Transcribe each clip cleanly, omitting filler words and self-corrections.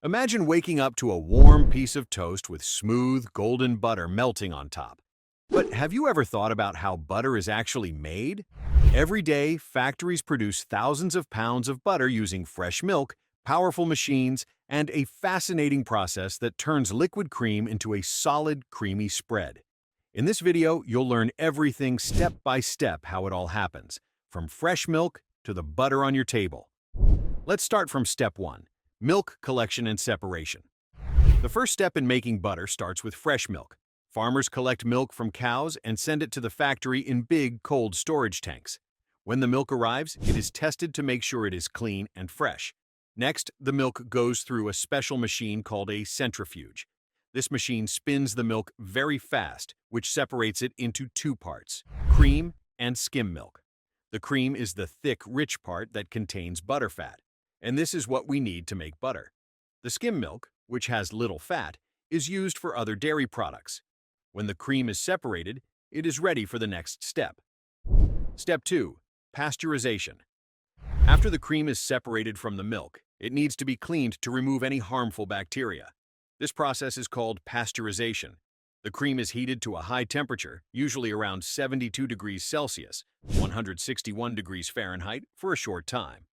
Imagine waking up to a warm piece of toast with smooth, golden butter melting on top. But have you ever thought about how butter is actually made? Every day, factories produce thousands of pounds of butter using fresh milk, powerful machines, and a fascinating process that turns liquid cream into a solid, creamy spread. In this video, you'll learn everything step by step how it all happens, from fresh milk to the butter on your table. Let's start from step 1. Milk collection and separation. The first step in making butter starts with fresh milk. Farmers collect milk from cows and send it to the factory in big, cold storage tanks. When the milk arrives, it is tested to make sure it is clean and fresh. Next, the milk goes through a special machine called a centrifuge. This machine spins the milk very fast, which separates it into two parts, cream and skim milk. The cream is the thick, rich part that contains butterfat, and this is what we need to make butter. The skim milk, which has little fat, is used for other dairy products. When the cream is separated, it is ready for the next step. Step 2. Pasteurization. After the cream is separated from the milk, it needs to be cleaned to remove any harmful bacteria. This process is called pasteurization. The cream is heated to a high temperature, usually around 72 degrees Celsius, 161 degrees Fahrenheit, for a short time.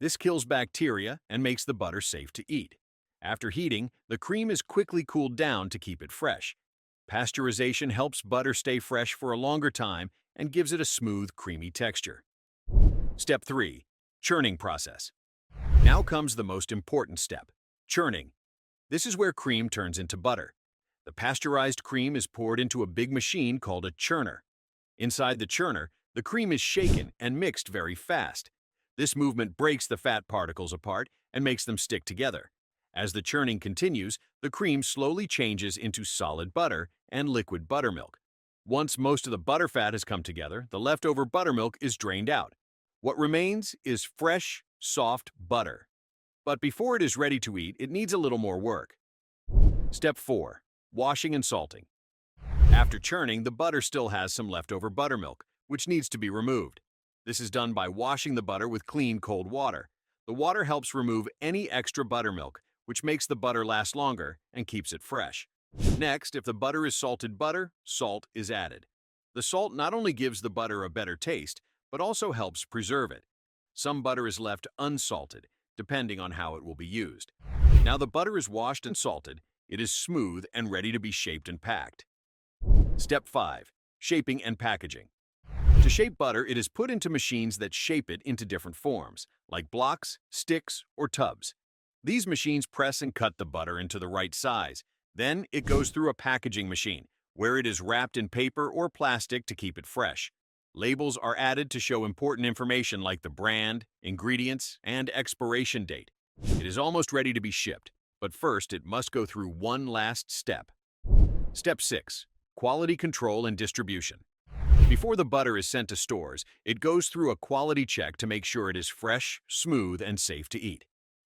This kills bacteria and makes the butter safe to eat. After heating, the cream is quickly cooled down to keep it fresh. Pasteurization helps butter stay fresh for a longer time and gives it a smooth, creamy texture. Step 3. Churning process. Now comes the most important step, churning. This is where cream turns into butter. The pasteurized cream is poured into a big machine called a churner. Inside the churner, the cream is shaken and mixed very fast. This movement breaks the fat particles apart and makes them stick together. As the churning continues, the cream slowly changes into solid butter and liquid buttermilk. Once most of the butterfat has come together, the leftover buttermilk is drained out. What remains is fresh, soft butter. But before it is ready to eat, it needs a little more work. Step 4. Washing and salting. After churning, the butter still has some leftover buttermilk, which needs to be removed. This is done by washing the butter with clean, cold water. The water helps remove any extra buttermilk, which makes the butter last longer and keeps it fresh. Next, if the butter is salted butter, salt is added. The salt not only gives the butter a better taste, but also helps preserve it. Some butter is left unsalted, depending on how it will be used. Now the butter is washed and salted, it is smooth and ready to be shaped and packed. Step 5. Shaping and packaging. To shape butter, it is put into machines that shape it into different forms, like blocks, sticks, or tubs. These machines press and cut the butter into the right size. Then it goes through a packaging machine, where it is wrapped in paper or plastic to keep it fresh. Labels are added to show important information like the brand, ingredients, and expiration date. It is almost ready to be shipped, but first it must go through one last step. Step 6. Quality control and distribution. Before the butter is sent to stores, it goes through a quality check to make sure it is fresh, smooth, and safe to eat.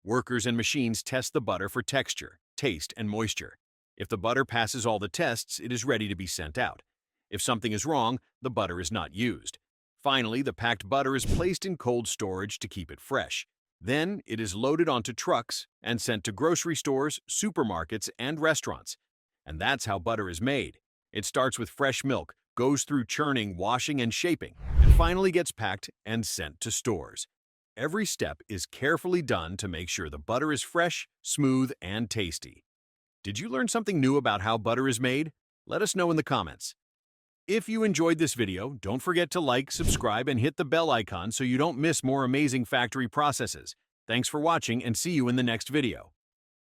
Workers and machines test the butter for texture, taste, and moisture. If the butter passes all the tests, it is ready to be sent out. If something is wrong, the butter is not used. Finally, the packed butter is placed in cold storage to keep it fresh. Then, it is loaded onto trucks and sent to grocery stores, supermarkets, and restaurants. And that's how butter is made. It starts with fresh milk, goes through churning, washing, and shaping, and finally gets packed and sent to stores. Every step is carefully done to make sure the butter is fresh, smooth, and tasty. Did you learn something new about how butter is made? Let us know in the comments. If you enjoyed this video, don't forget to like, subscribe, and hit the bell icon so you don't miss more amazing factory processes. Thanks for watching and see you in the next video.